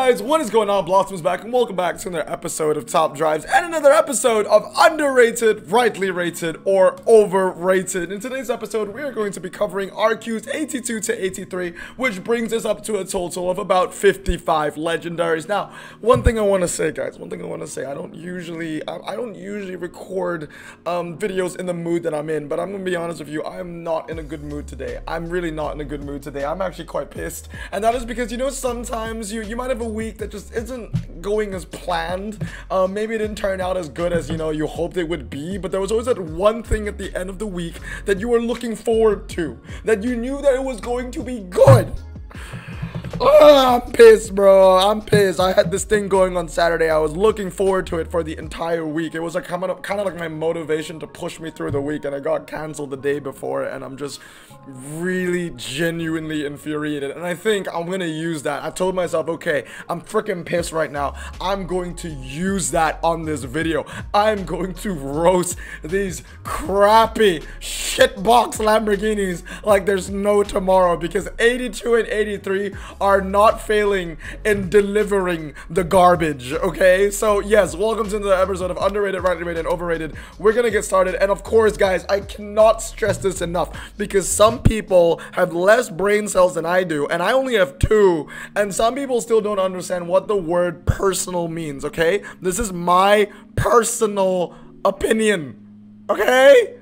guys, what is going on? Blossom's back and welcome back to another episode of Top Drives and another episode of Underrated, Rightly Rated, or Overrated. In today's episode, we are going to be covering RQs 82 to 83, which brings us up to a total of about 55 legendaries. Now, one thing I want to say, guys, I don't usually record videos in the mood that I'm in, but I'm gonna be honest with you, I am not in a good mood today. I'm really not in a good mood today. I'm actually quite pissed, and that is because, you know, sometimes you might have a week that just isn't going as planned. Maybe it didn't turn out as good as, you know, you hoped it would be, but there was always that one thing at the end of the week that you were looking forward to, that you knew that it was going to be good. Oh, I'm pissed, bro. I'm pissed. I had this thing going on Saturday. I was looking forward to it for the entire week. It was like kind of like my motivation to push me through the week, and I got canceled the day before, and I'm just really genuinely infuriated. And I think I'm gonna use that. I told myself, okay, I'm freaking pissed right now. I'm going to use that on this video. I'm going to roast these crappy shitbox Lamborghinis like there's no tomorrow, because 82 and 83 are not failing in delivering the garbage. Okay, so yes, welcome to the episode of Underrated, Rightly Rated, and Overrated. We're gonna get started, and of course, guys, I cannot stress this enough, because some people have less brain cells than I do, and I only have 2, and some people still don't understand what the word personal means. Okay, this is my personal opinion. Okay,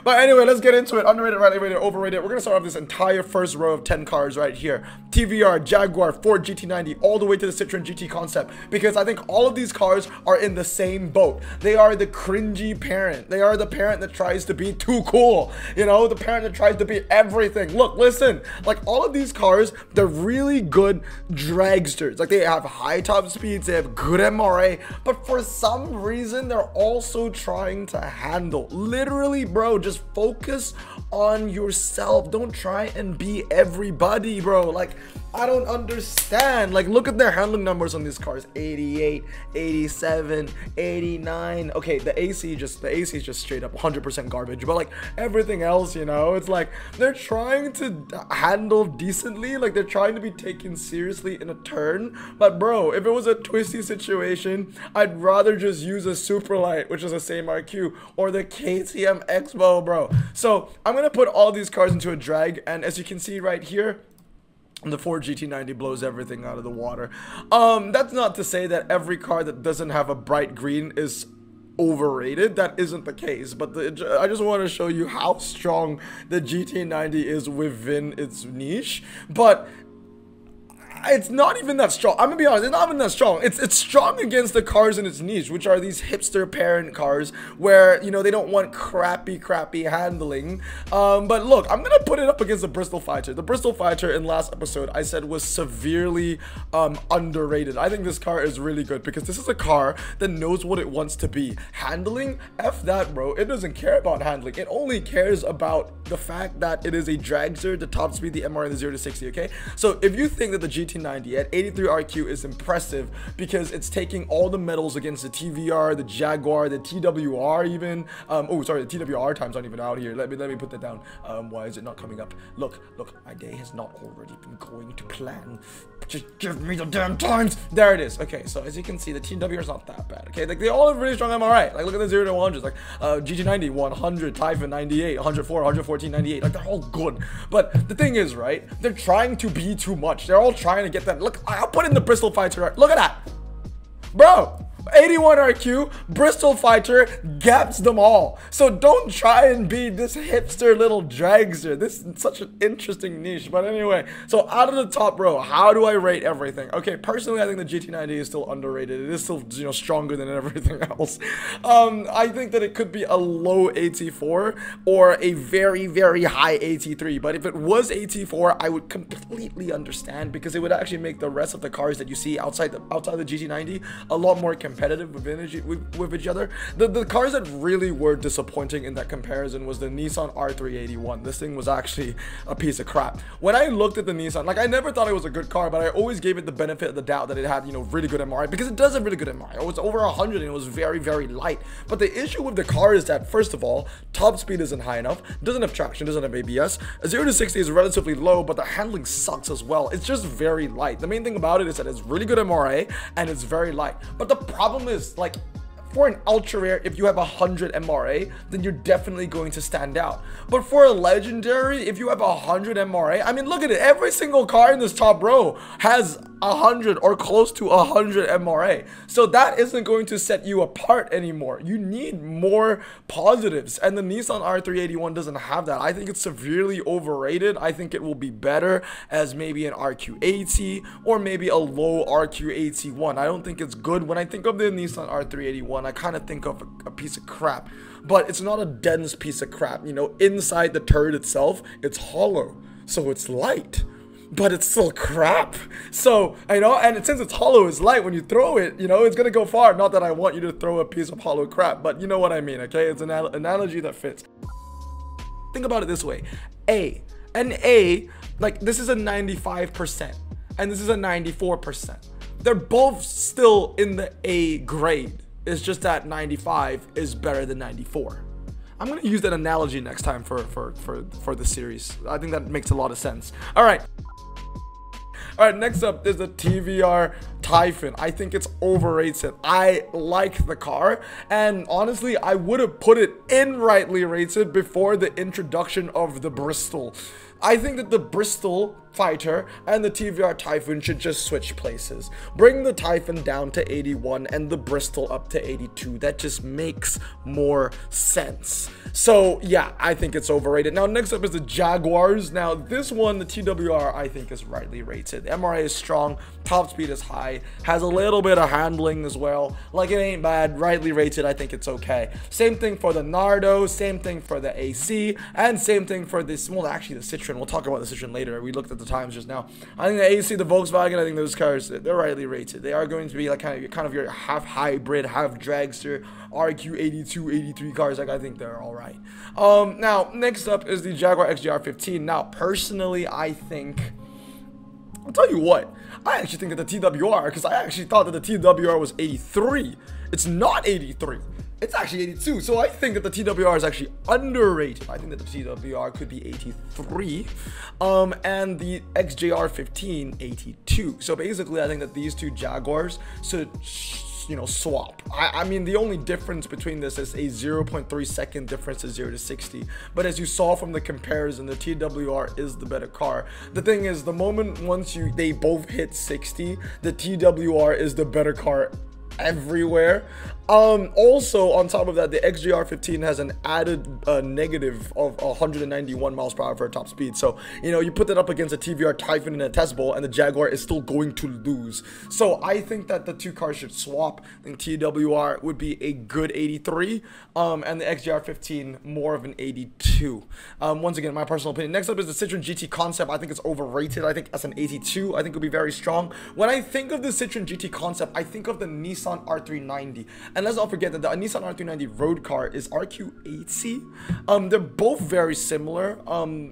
but anyway, let's get into it. Underrated, Rightly Rated, Overrated. We're gonna start off this entire first row of 10 cars right here. TVR, Jaguar, Ford GT90, all the way to the Citroen GT Concept, because I think all of these cars are in the same boat. They are the cringy parent. They are the parent that tries to be too cool, you know, the parent that tries to be everything. Look, listen, like all of these cars, they're really good dragsters. Like they have high top speeds, they have good MRA, but for some reason, they're also trying to handle. Literally, bro, just focus on yourself. Don't try and be everybody, bro. Like, I don't understand. Like, look at their handling numbers on these cars. 88, 87, 89. Okay, the AC is just straight up 100% garbage. But like everything else, you know, it's like they're trying to handle decently. Like they're trying to be taken seriously in a turn. But bro, if it was a twisty situation, I'd rather just use a Superlight, which is the same RQ, or the KTM Expo, bro. So I'm gonna put all these cars into a drag, and as you can see right here, the Ford GT90 blows everything out of the water. That's not to say that every car that doesn't have a bright green is overrated. That isn't the case, but I just want to show you how strong the GT90 is within its niche. But it's not even that strong. I'm gonna be honest, it's not even that strong. It's strong against the cars in its niche, which are these hipster parent cars where, you know, they don't want crappy handling. But look, I'm gonna put it up against the Bristol Fighter. The Bristol Fighter in last episode I said was severely underrated. I think this car is really good because this is a car that knows what it wants to be. Handling, F that, bro. It doesn't care about handling. It only cares about the fact that it is a dragster, the top speed, the MR, and the 0 to 60. Okay, so if you think that the GT90 at 83 RQ is impressive because it's taking all the medals against the TVR, the Jaguar, the TWR even. Oh, sorry, the TWR times aren't even out here. Let me put that down. Why is it not coming up? Look, my day has not already been going to plan. Just give me the damn times. There it is. Okay, so as you can see, the TWR is not that bad. Okay, like they all have really strong MRI. Like look at the 0 to 100s. Like GT90 100, Typhon 98, 104, 114, 98. Like they're all good. But the thing is, right? They're trying to be too much. They're all trying to get that. Look, I'll put in the Bristol Fighter. Look at that, bro. 81 RQ, Bristol Fighter gaps them all. So don't try and be this hipster little dragster. This is such an interesting niche. But anyway, so out of the top row, how do I rate everything? Okay, personally, I think the GT90 is still underrated. It is still, you know, stronger than everything else. I think that it could be a low 84 or a very, very high 83. But if it was 84, I would completely understand, because it would actually make the rest of the cars that you see outside the GT90 a lot more competitive. competitive with each other. The cars that really were disappointing in that comparison was the Nissan R381. This thing was actually a piece of crap. When I looked at the Nissan, like, I never thought it was a good car, but I always gave it the benefit of the doubt that it had, you know, really good MRI, because it does have really good MRI. It was over 100 and it was very, very light. But the issue with the car is that, first of all, top speed isn't high enough, doesn't have traction, doesn't have ABS. 0 to 60 is relatively low, but the handling sucks as well. It's just very light. The main thing about it is that it's really good MRA and it's very light. But the problem is, like, for an ultra rare, if you have 100 MRA, then you're definitely going to stand out. But for a legendary, if you have 100 MRA, I mean, look at it. Every single car in this top row has 100 or close to 100 MRA. So that isn't going to set you apart anymore. You need more positives. And the Nissan R381 doesn't have that. I think it's severely overrated. I think it will be better as maybe an RQ80 or maybe a low RQ81. I don't think it's good. When I think of the Nissan R381, I kind of think of a piece of crap, but it's not a dense piece of crap. You know, inside the turd itself, it's hollow, so it's light, but it's still crap. So, you know, and since it's hollow, it's light, when you throw it, you know, it's gonna go far. Not that I want you to throw a piece of hollow crap, but you know what I mean, okay? It's an analogy that fits. Think about it this way. An A, like, this is a 95%, and this is a 94%. They're both still in the A grade. It's just that 95 is better than 94. I'm gonna use that analogy next time for the series. I think that makes a lot of sense. All right, next up is the TVR Typhon. I think it's overrated. I like the car, and honestly, I would have put it in rightly rated before the introduction of the Bristol. I think that the Bristol Fighter and the TVR Typhon should just switch places. Bring the Typhon down to 81 and the Bristol up to 82. That just makes more sense. So yeah, I think it's overrated. Now next up is the Jaguars. Now this one, the TWR, I think is rightly rated. MRA is strong, top speed is high, has a little bit of handling as well. Like, it ain't bad, rightly rated. I think it's okay. Same thing for the Nardo, same thing for the AC, and same thing for this, well, actually the Citroen. We'll talk about the Citroen later. We looked at the times just now. I think the AC, the Volkswagen, I think those cars, they're rightly rated. They are going to be like kind of your half hybrid, half dragster, RQ82-83 cars. Like, I think they're all right. Now next up is the Jaguar XJR15. Now personally, I think, I'll tell you what, I actually think that the TWR, because I actually thought that the TWR was 83. It's not 83. It's actually 82. So I think that the TWR is actually underrated. I think that the TWR could be 83. And the XJR15, 82. So basically, I think that these two Jaguars should, you know, swap. I mean, the only difference between this is a 0.3 second difference to 0 to 60. But as you saw from the comparison, the TWR is the better car. The thing is, the moment once they both hit 60, the TWR is the better car everywhere. Also on top of that, the XJR15 has an added negative of 191 miles per hour for a top speed. So, you know, you put that up against a TVR Typhon in a test bowl, and the Jaguar is still going to lose. So I think that the two cars should swap. I think TWR would be a good 83, and the XJR15 more of an 82. Once again, my personal opinion. Next up is the Citroen GT Concept. I think it's overrated. I think as an 82, I think it would be very strong. When I think of the Citroen GT Concept, I think of the Nissan R390. And let's not forget that the Nissan R390 road car is RQ80. They're both very similar,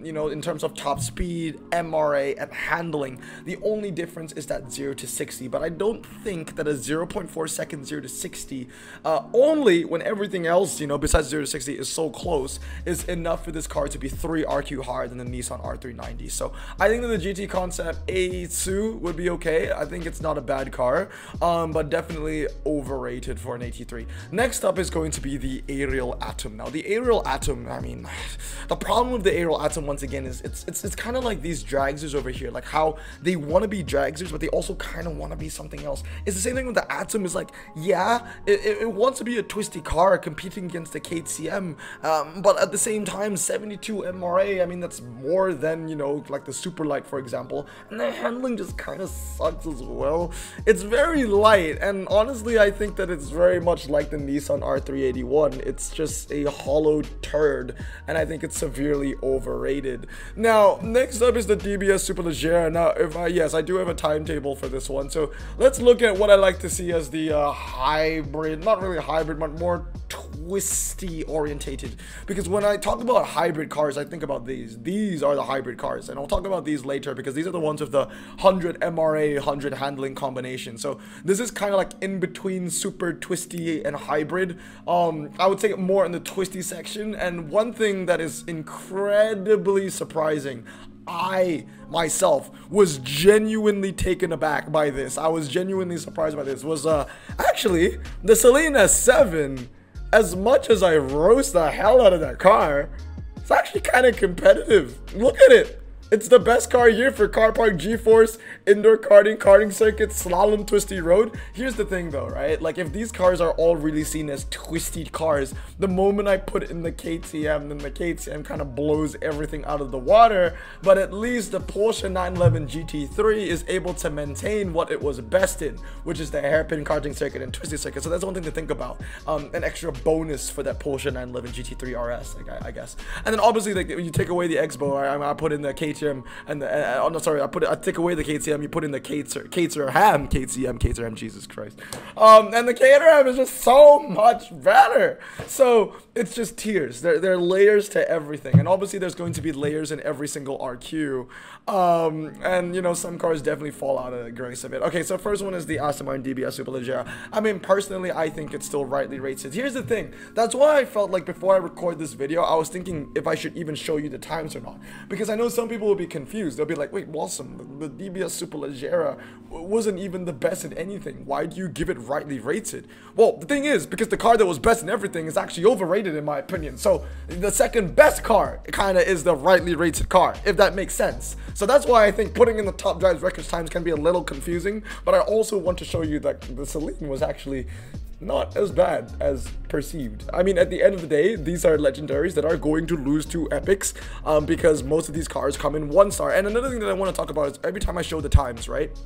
you know, in terms of top speed, MRA, and handling. The only difference is that 0 to 60, but I don't think that a 0.4 second 0 to 60, only when everything else, you know, besides 0 to 60 is so close, is enough for this car to be 3 RQ higher than the Nissan R390. So I think that the GT Concept 82 would be okay. I think it's not a bad car, but definitely overrated for an 83. Next up is going to be the Aerial Atom. Now the Aerial Atom, I mean, the problem with the Aerial Atom once again is it's kind of like these dragsters over here, like how they want to be dragsters, but they also kind of want to be something else. It's the same thing with the Atom. Is like, yeah, it wants to be a twisty car competing against the KTM, but at the same time, 72 MRA, I mean, that's more than, you know, like the Superlight, for example, and the handling just kind of sucks as well. It's very light, and honestly, I think that it's very much like the Nissan R381. It's just a hollow turd, and I think it's severely overrated. Now, next up is the DBS Superleggera. Now, yes, I do have a timetable for this one, so let's look at what I like to see as the hybrid, not really hybrid, but more twisty orientated, because when I talk about hybrid cars, I think about these are the hybrid cars, and I'll talk about these later because these are the ones with the 100 MRA 100 handling combination. So this is kind of like in between super twisty and hybrid. I would say more in the twisty section. And one thing that is incredibly surprising, I myself was genuinely taken aback by this. I was genuinely surprised by this. Was actually the Celine S7. As much as I roast the hell out of that car, it's actually kind of competitive. Look at it. It's the best car here for car park, G-force, indoor karting circuit, slalom, twisty road. Here's the thing though, right? Like if these cars are all really seen as twisty cars, the moment I put it in the KTM, then the KTM kind of blows everything out of the water. But at least the Porsche 911 GT3 is able to maintain what it was best in, which is the hairpin karting circuit and twisty circuit. So that's one thing to think about. An extra bonus for that Porsche 911 GT3 RS, like, I guess. And then obviously, like, you take away the Expo, I put in the KTM. And the, oh no, sorry, I take away the KTM, you put in the Caterham KTM, Jesus Christ. And the Caterham is just so much better. So it's just tiers. There are layers to everything, and obviously there's going to be layers in every single RQ. And you know, some cars definitely fall out of grace a bit. Okay, so first one is the Aston Martin DBS Superleggera. I mean, personally, I think it's still rightly rated. Here's the thing. That's why I felt like before I record this video, I was thinking if I should even show you the times or not, because I know some people will be confused. They'll be like, wait, Blossom, the DBS Superleggera wasn't even the best in anything. Why do you give it rightly rated? Well, the thing is, because the car that was best in everything is actually overrated in my opinion. So the second best car kind of is the rightly rated car, if that makes sense. So that's why I think putting in the top drives records times can be a little confusing, but I also want to show you that the Celine was actually not as bad as perceived. I mean, at the end of the day, these are legendaries that are going to lose to epics, because most of these cars come in 1-star. And another thing that I want to talk about is every time I show the times, right?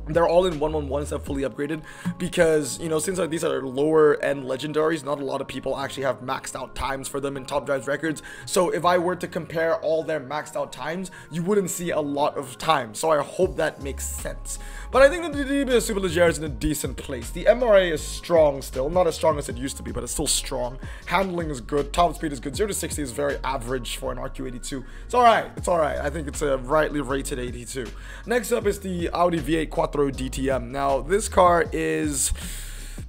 They're all in 111 instead of fully upgraded, because, you know, since these are lower end legendaries, not a lot of people actually have maxed out times for them in top drives records. So if I were to compare all their maxed out times, you wouldn't see a lot of time. So I hope that makes sense. But I think that the DBS Superleggera is in a decent place. The MRA is strong still, not as strong as it used to be, but it's still strong. Handling is good, top speed is good, 0 to 60 is very average for an RQ82. It's alright, it's alright. I think it's a rightly rated 82. Next up is the Audi V8 Quattro DTM. Now, this car is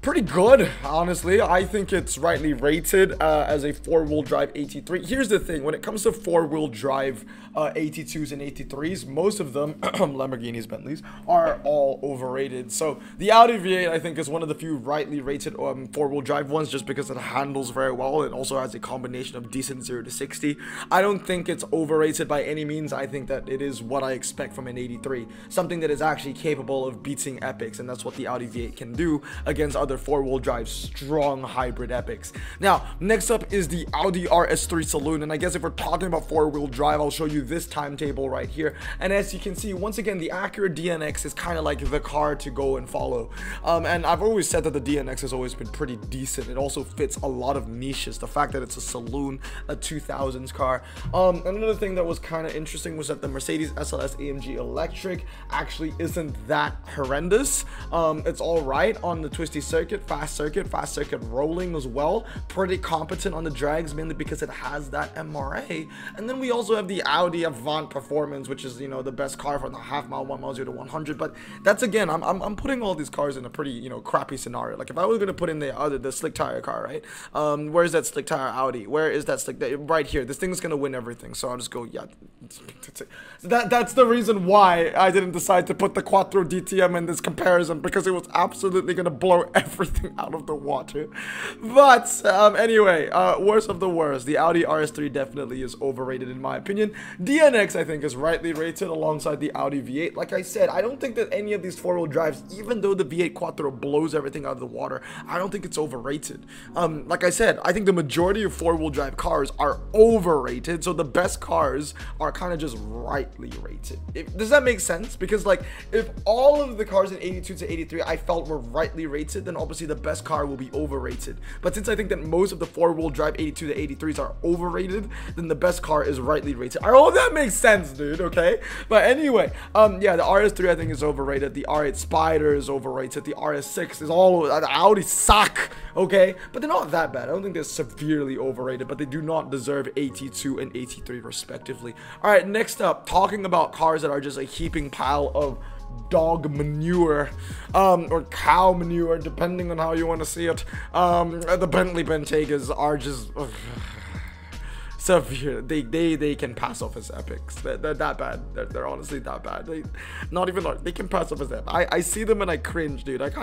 pretty good, honestly. I think it's rightly rated as a 4-wheel drive 83. Here's the thing, when it comes to 4-wheel drive 82s and 83s, most of them, Lamborghinis, Bentleys, are all overrated. So the Audi V8, I think, is one of the few rightly rated 4-wheel drive ones, just because it handles very well. It also has a combination of decent 0 to 60. I don't think it's overrated by any means. I think that it is what I expect from an 83, something that is actually capable of beating epics, and that's what the Audi V8 can do against other 4-wheel drive strong hybrid epics. Now, next up is the Audi RS3 Saloon, and I guess if we're talking about 4-wheel drive, I'll show you this timetable right here. And as you can see, once again, the Acura DNX is kind of like the car to go and follow. And I've always said that the DNX has always been pretty decent. It also fits a lot of niches. The fact that it's a saloon, a 2000s car. Another thing that was kind of interesting was that the Mercedes SLS AMG Electric actually isn't that horrendous. It's all right on the twisty circuit, fast circuit rolling as well. Pretty competent on the drags, mainly because it has that MRA. And then we also have the Audi Avant Performance, which is, you know, the best car for the half mile, 1 mile, 0 to 100. But that's, again, I'm putting all these cars in a pretty, you know, crappy scenario. Like if I was going to put in the slick tire car, right? Where's that slick tire Audi? Where is that slick? Right here. This thing's going to win everything. So I'll just go, yeah. That's the reason why I didn't decide to put the Quattro DTM in this comparison, because it was absolutely going to blow everything out of the water. But anyway, worst of the worst, the Audi RS3 definitely is overrated in my opinion. DNX, I think, is rightly rated alongside the Audi V8. Like I said, I don't think that any of these 4-wheel drives, even though the V8 Quattro blows everything out of the water, I don't think it's overrated. Like I said, I think the majority of 4-wheel drive cars are overrated, so the best cars are kind of just rightly rated. Does that make sense? Because, like, if all of the cars in 82 to 83 I felt were rightly rated, then then obviously the best car will be overrated. But since I think that most of the four-wheel drive 82 to 83s are overrated, then the best car is rightly rated. I hope that makes sense, dude, okay? But anyway, yeah, the RS3 I think is overrated. The R8 Spider is overrated. The RS6 is all, the Audi suck, okay? But they're not that bad. I don't think they're severely overrated, but they do not deserve 82 and 83 respectively. All right, next up, talking about cars that are just a heaping pile of dog manure, or cow manure, depending on how you want to see it. The Bentley Bentegas are just severe. They can pass off as epics. They're that bad. They're honestly that bad. They can pass off as epic. I see them and I cringe, dude. It's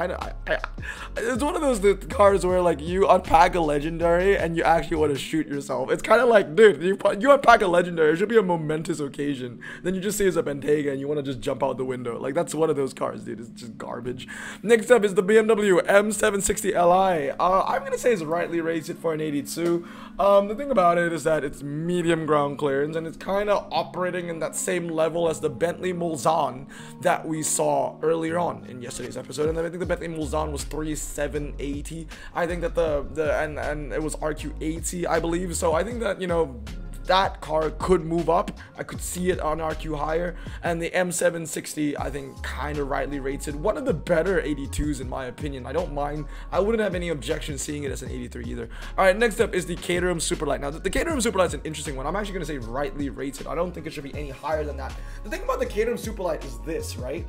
one of those cars where like you unpack a legendary and you actually want to shoot yourself. It's kind of like, dude, you unpack a legendary, it should be a momentous occasion. Then you just see it's a Bentayga and you want to just jump out the window. Like, that's one of those cars, dude. It's just garbage. Next up is the BMW M760 Li. I'm gonna say it's rightly rated for an 82. The thing about it is that it's medium ground clearance and it's kind of operating in that same level as the Bentley Mulsanne that we saw earlier on in yesterday's episode. And then I think the Bentley Mulsanne was 3780. I think that and it was RQ80, I believe. So I think that, you know, that car could move up. I could see it on RQ higher. And the M760, I think, kind of rightly rated. One of the better 82s in my opinion. I don't mind. I wouldn't have any objection seeing it as an 83 either. All right, next up is the Caterham Superlight. Now, the Caterham Superlight is an interesting one. I'm actually going to say rightly rated. I don't think it should be any higher than that. The thing about the Caterham Superlight is this, right?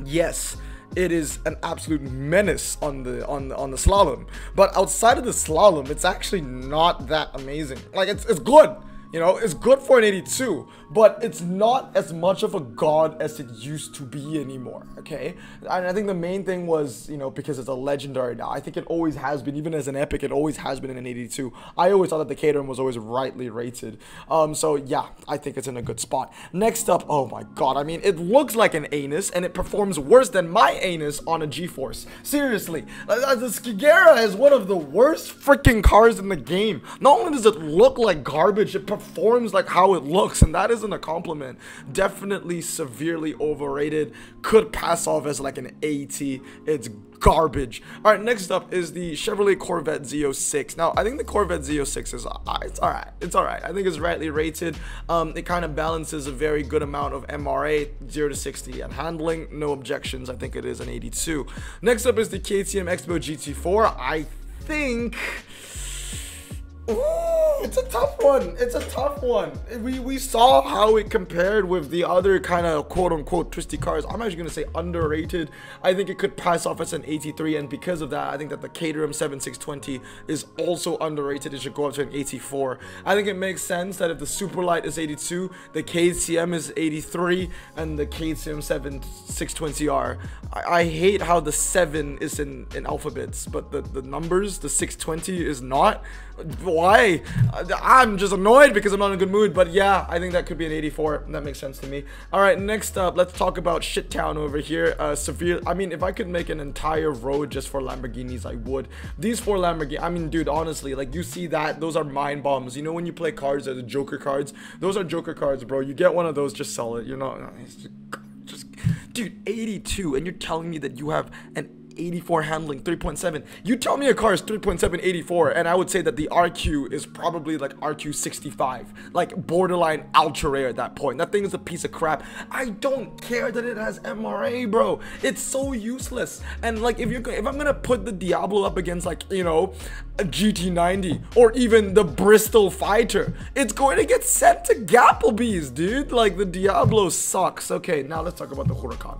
Yes, it is an absolute menace on the slalom, but outside of the slalom, it's actually not that amazing. Like, it's good. You know, it's good for an 82, but it's not as much of a god as it used to be anymore, okay? And I think the main thing was, you know, because it's a legendary now. I think it always has been, even as an epic, it always has been in an 82. I always thought that the Caterham was always rightly rated. So yeah, I think it's in a good spot. Next up, oh my god, I mean, it looks like an anus, and it performs worse than my anus on a G-Force. Seriously, the Skigera is one of the worst freaking cars in the game. Not only does it look like garbage, it performs like how it looks, and that isn't a compliment. Definitely severely overrated. Could pass off as like an 80. It's garbage. All right, next up is the Chevrolet Corvette Z06. Now, I think the Corvette Z06 is it's all right. It's all right. I think it's rightly rated. It kind of balances a very good amount of MRA, 0 to 60, and handling. No objections. I think it is an 82. Next up is the KTM Expo GT4. I think, ooh, it's a tough one. It's a tough one. We saw how it compared with the other kind of quote-unquote twisty cars. I'm actually going to say underrated. I think it could pass off as an 83, and because of that, I think that the Caterham 7620 is also underrated. It should go up to an 84. I think it makes sense that if the Superlight is 82, the KTM is 83, and the KTM 7620R. I hate how the 7 is in alphabets, but the numbers, the 620 is not. Why? I'm just annoyed because I'm not in a good mood. But yeah, I think that could be an 84. That makes sense to me. All right, next up, let's talk about shit town over here. Severe. I mean, if I could make an entire road just for Lamborghinis, I would. These 4 Lamborghini, I mean, dude, honestly, like, you see that, those are mind bombs. You know, when you play cards, the Joker cards, those are Joker cards, bro. You get one of those, just sell it. You're not just dude, 82, and you're telling me that you have an 84 handling, 3.7. You tell me a car is 3.7 84, and I would say that the RQ is probably like RQ65, like borderline ultra rare at that point. That thing is a piece of crap. I don't care that it has MRA, bro. It's so useless. And like, if I'm gonna put the Diablo up against, like, you know, a GT90 or even the Bristol Fighter, it's going to get sent to Gapplebee's, dude. Like, the Diablo sucks. Okay, now let's talk about the Huracan.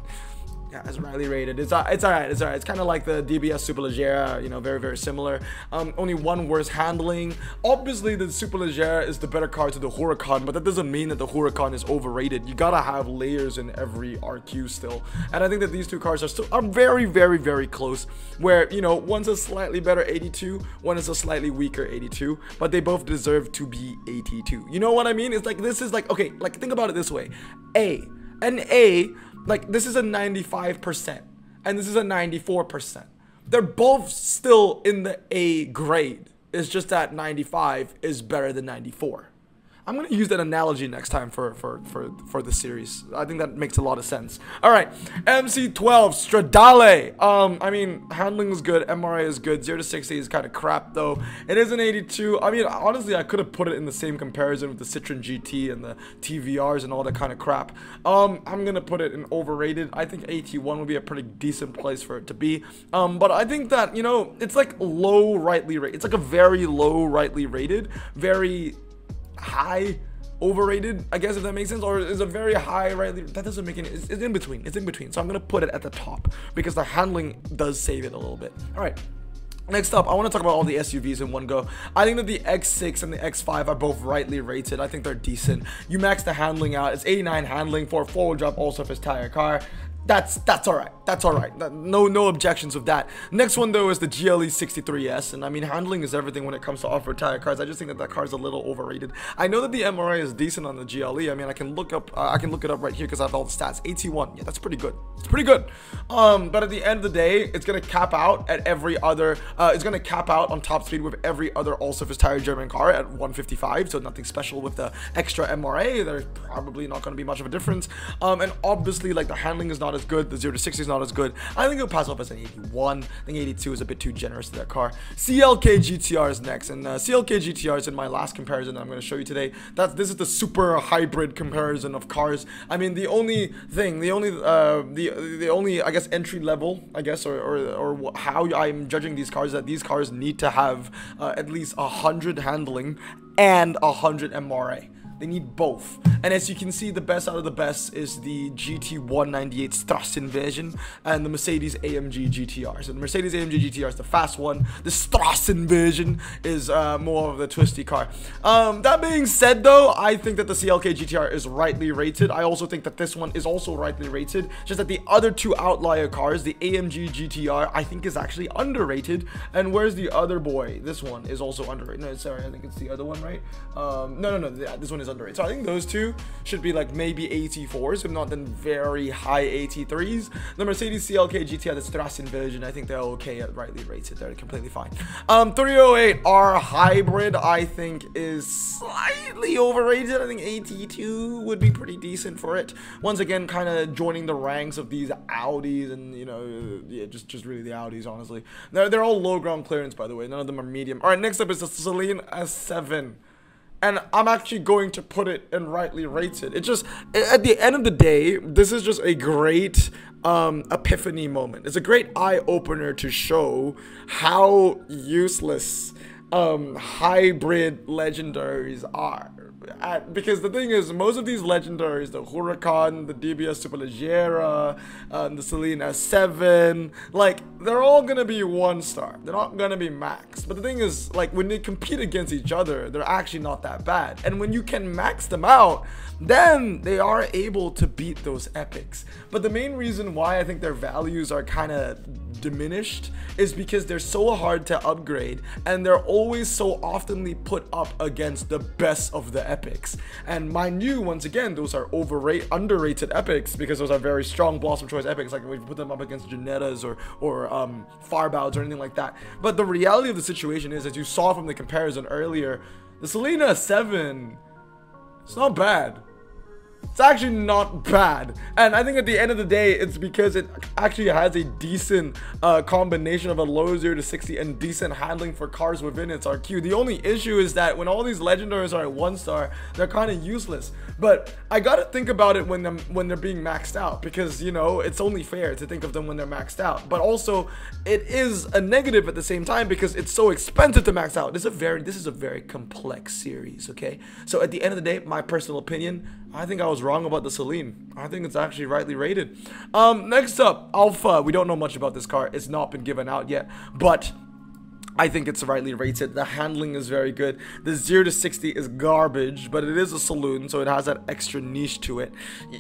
Yeah, it's rightly rated. It's alright. It's alright. It's kind of like the DBS Superleggera, you know, very, very similar. Only one worse handling. Obviously, the Superleggera is the better car to the Huracan, but that doesn't mean that the Huracan is overrated. You gotta have layers in every RQ still. And I think that these two cars are very, very, very close. Where, you know, one's a slightly better 82, one is a slightly weaker 82, but they both deserve to be 82. You know what I mean? It's like, this is like, okay, like, think about it this way. An A, like, this is a 95%, and this is a 94%. They're both still in the A grade. It's just that 95 is better than 94. I'm gonna use that analogy next time for the series. I think that makes a lot of sense. All right, MC12 Stradale. I mean, handling is good, MRA is good. 0 to 60 is kind of crap though. It is an 82. I mean, honestly, I could have put it in the same comparison with the Citroen GT and the TVRs and all that kind of crap. I'm gonna put it in overrated. I think 81 would be a pretty decent place for it to be. But I think that, you know, it's like low rightly rated. It's like a very low rightly rated, very high overrated, I guess, if that makes sense, or is a very high rightly, that doesn't make any, it's in between, so I'm gonna put it at the top because the handling does save it a little bit. All right, next up, I want to talk about all the SUVs in one go. I think that the X6 and the X5 are both rightly rated. I think they're decent. You max the handling out, it's 89 handling for a four-wheel drive all-surface tire car. That's all right. That's all right. No objections with that. Next one though is the GLE 63S, and I mean, handling is everything when it comes to off-road tire cars. I just think that that car is a little overrated. I know that the MRI is decent on the GLE. I mean, I can look it up right here because I have all the stats. 81, yeah, that's pretty good. It's pretty good. But at the end of the day, it's gonna cap out at every other. It's gonna cap out on top speed with every other all-surface tire German car at 155. So nothing special with the extra MRA. There's probably not gonna be much of a difference. And obviously, like, the handling is not as good. The 0 to 60 is not as good. I think it'll pass off as an 81. I think 82 is a bit too generous to that car. CLK GTR is next, and CLK GTR is in my last comparison that I'm going to show you today. This is the super hybrid comparison of cars. I mean, the only I guess entry level, I guess, or how I'm judging these cars, that these cars need to have at least 100 handling and 100 MRA. They need both. And as you can see, the best out of the best is the GT198 Strassen version and the Mercedes AMG GTR. So the Mercedes AMG GTR is the fast one. The Strassen version is more of the twisty car. That being said though, I think that the CLK GTR is rightly rated. I also think that this one is also rightly rated. Just that the other two outlier cars, the AMG GTR, I think is actually underrated. And where's the other boy? This one is also underrated. No, sorry, I think it's the other one, right? No, this one is underrated. So I think those two should be like maybe 84s, if not then very high 83s. The Mercedes CLK GTR, the Strassen version, I think they're okay at rightly rated. They're completely fine. 308R hybrid, I think, is slightly overrated. I think 82 would be pretty decent for it. Once again, kind of joining the ranks of these Audis, and you know, yeah, just really the Audis, honestly. They're all low ground clearance, by the way. None of them are medium. All right, next up is the Celine S7. And I'm actually going to put it in rightly rated. It just, at the end of the day, this is just a great epiphany moment. It's a great eye-opener to show how useless hybrid legendaries are. Because the thing is, most of these legendaries, the Huracan, the DBS Superleggera, the Celine S7, like, they're all gonna be 1-star. They're not gonna be max. But the thing is, like, when they compete against each other, they're actually not that bad. And when you can max them out, then they are able to beat those epics. But the main reason why I think their values are kind of diminished is because they're so hard to upgrade, and they're always so oftenly put up against the best of the epics. And mind you, once again, those are underrated epics, because those are very strong Blossom Choice epics. Like, we put them up against Janettas or Farbouts or anything like that. But the reality of the situation is, as you saw from the comparison earlier, the Selena 7, it's not bad. It's actually not bad. And I think at the end of the day, it's because it actually has a decent combination of a low 0 to 60 and decent handling for cars within its RQ. The only issue is that when all these legendaries are at 1-star, they're kind of useless. But I gotta think about it when they're being maxed out, because, you know, it's only fair to think of them when they're maxed out. But also, it is a negative at the same time, because it's so expensive to max out. This is a very complex series, okay? So at the end of the day, my personal opinion, I think I was wrong about the Celine. I think it's actually rightly rated. Next up, Alpha. We don't know much about this car. It's not been given out yet, but I think it's rightly rated. The handling is very good. The 0 to 60 is garbage, but it is a saloon, so it has that extra niche to it.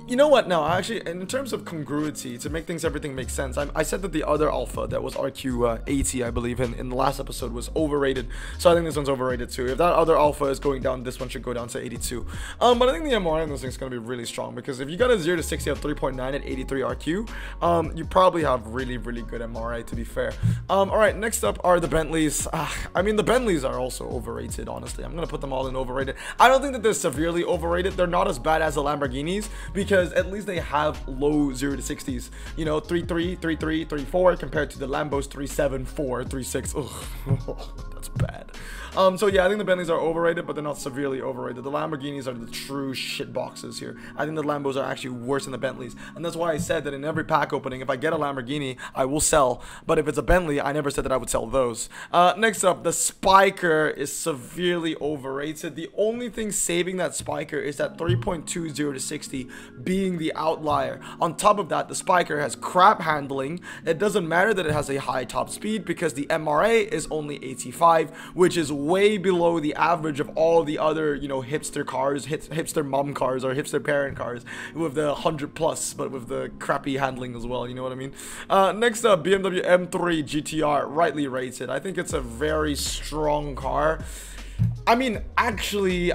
You know what? No, actually, in terms of congruity, to make everything make sense, I said that the other Alpha, that was RQ80, I believe, in the last episode, was overrated. So I think this one's overrated too. If that other Alpha is going down, this one should go down to 82. But I think the MRI on this thing is going to be really strong, because if you got a 0 to 60 of 3.9 at 83 RQ, you probably have really, really good MRI, to be fair. All right, next up are the Bentleys. Bentleys, I mean, the Bentleys are also overrated, honestly. I'm going to put them all in overrated. I don't think that they're severely overrated. They're not as bad as the Lamborghinis because at least they have low 0 to 60s. You know, 3.3, 3.3, 3.4 compared to the Lambos 3.7, 4, 3.6. Ugh, that's bad. So yeah, I think the Bentleys are overrated, but they're not severely overrated. The Lamborghinis are the true shit boxes here. I think the Lambos are actually worse than the Bentleys, and that's why I said that in every pack opening, if I get a Lamborghini, I will sell. But if it's a Bentley, I never said that I would sell those. Next up, the Spiker is severely overrated. The only thing saving that Spiker is that 3.20 to 60 being the outlier. On top of that, the Spiker has crap handling. It doesn't matter that it has a high top speed because the MRA is only 85, which is way below the average of all the other, you know, hipster cars, hipster mom cars or hipster parent cars with the 100 plus, but with the crappy handling as well, you know what I mean? Next up, BMW M3 GTR, rightly rated. I think it's a very strong car. I mean, actually,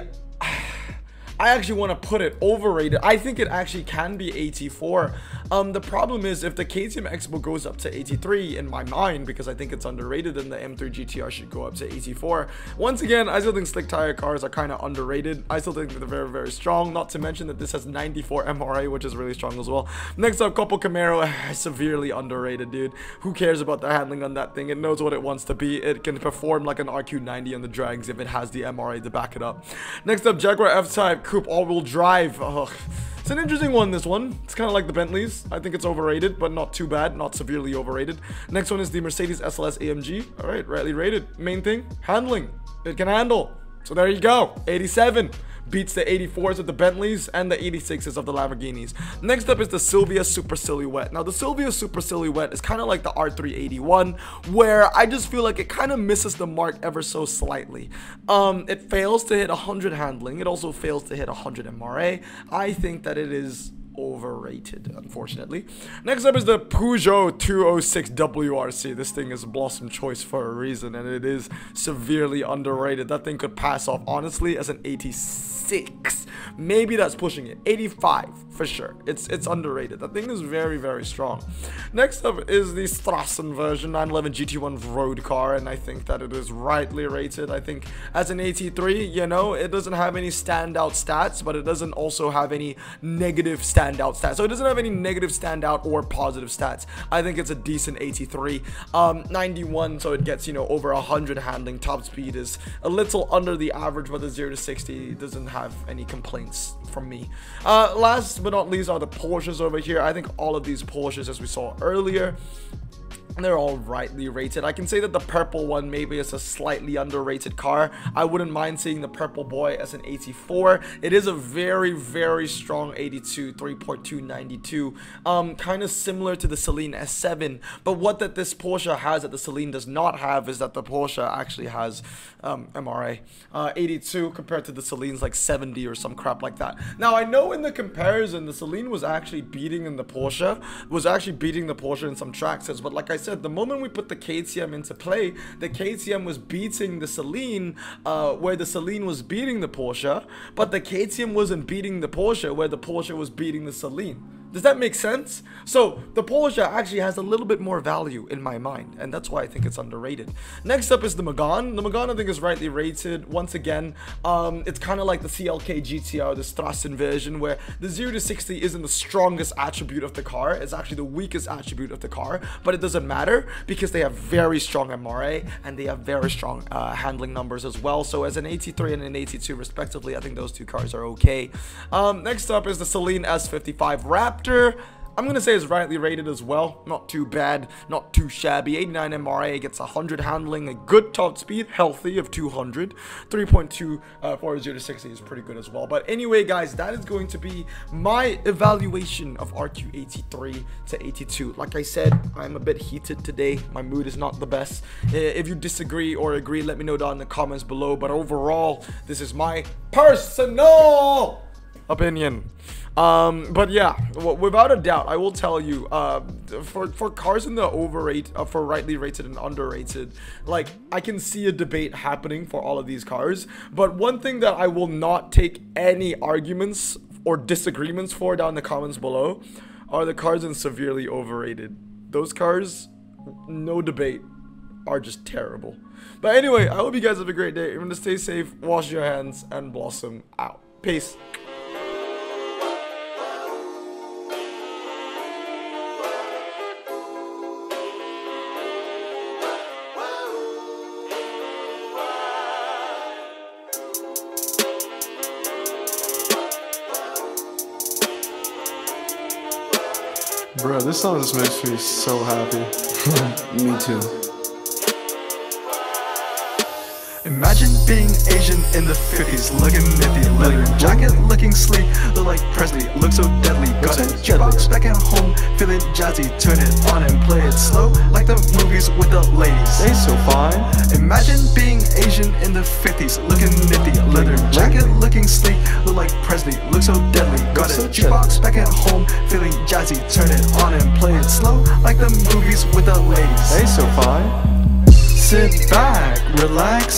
I actually want to put it overrated. I think it actually can be 84. The problem is if the KTM Expo goes up to 83 in my mind, because I think it's underrated, then the M3 GTR should go up to 84. Once again, I still think slick tire cars are kind of underrated. I still think they're very, very strong. Not to mention that this has 94 MRA, which is really strong as well. Next up, Copo Camaro, severely underrated, dude. Who cares about the handling on that thing? It knows what it wants to be. It can perform like an RQ90 on the drags if it has the MRA to back it up. Next up, Jaguar F-Type Coupe all-wheel drive. Ugh. It's an interesting one, this one. It's kind of like the Bentleys. I think it's overrated, but not too bad. Not severely overrated. Next one is the Mercedes SLS AMG. All right, rightly rated. Main thing, handling. It can handle. So there you go. 87. Beats the 84s of the Bentleys and the 86s of the Lamborghinis. Next up is the Silvia Super Silhouette. Now, the Silvia Super Silhouette is kind of like the R381, where I just feel like it kind of misses the mark ever so slightly. It fails to hit 100 handling. It also fails to hit 100 MRA. I think that it is overrated, unfortunately. Next up is the Peugeot 206 WRC. This thing is a Blossom choice for a reason, and it is severely underrated. That thing could pass off, honestly, as an 86. Maybe that's pushing it. 85 for sure. It's underrated. That thing is very, very strong. Next up is the Strassen version 911 GT1 road car, and I think that it is rightly rated. I think as an 83, you know, it doesn't have any standout stats, but it doesn't also have any negative standout stats. So it doesn't have any negative standout or positive stats. I think it's a decent 83. 91, so it gets, you know, over 100 handling. Top speed is a little under the average, but the 0 to 60 doesn't have any complaints from me. Last but not least are the Porsches over here. I think all of these Porsches, as we saw earlier, they're all rightly rated. I can say that the purple one maybe is a slightly underrated car. I wouldn't mind seeing the purple boy as an 84. It is a very, very strong 82, 3.292. Kind of similar to the Celine S7. But what that this Porsche has that the Celine does not have is that the Porsche actually has MRA 82 compared to the Celine's like 70 or some crap like that. Now, I know in the comparison, the Celine was actually beating the Porsche in some track sets, but like I said, the moment we put the KTM into play, the KTM was beating the Celine where the Celine was beating the Porsche, but the KTM wasn't beating the Porsche where the Porsche was beating the Celine. Does that make sense? So the Porsche actually has a little bit more value in my mind, and that's why I think it's underrated. Next up is the Megane. The Megane I think is rightly rated. Once again, it's kind of like the CLK GTR, the Strassen version, where the 0 to 60 isn't the strongest attribute of the car. It's actually the weakest attribute of the car, but it doesn't matter because they have very strong MRA and they have very strong handling numbers as well. So as an 83 and an 82 respectively, I think those two cars are okay. Next up is the Celine S55 Raptor. I'm going to say it's rightly rated as well. Not too bad, not too shabby. 89 MRA, gets 100 handling, a good top speed, healthy of 200. 3.2 for 0 to 60 is pretty good as well. But anyway, guys, that is going to be my evaluation of RQ83 to 82. Like I said, I'm a bit heated today. My mood is not the best. If you disagree or agree, let me know down in the comments below. But overall, this is my personal opinion. But yeah, without a doubt, I will tell you, for cars in the overrate, for rightly rated and underrated, like, I can see a debate happening for all of these cars. But one thing that I will not take any arguments or disagreements for down in the comments below are the cars in severely overrated. Those cars, no debate, are just terrible. But anyway, I hope you guys have a great day. Remember to stay safe, wash your hands, and blossom out. Peace. Bro, this song just makes me so happy. Me too. Imagine being Asian in the 50s, looking nifty, leather jacket, looking sleek, look like Presley, look so deadly. Got a jukebox back at home, feeling jazzy, turn it on and play it slow, like the movies with the ladies. They so fine. Imagine being Asian in the 50s, looking nifty, leather jacket, looking sleek, look like Presley, look so deadly. Got a jukebox back at home, feeling jazzy, turn it on and play it slow, like the movies with the ladies. They so fine. Sit back, relax.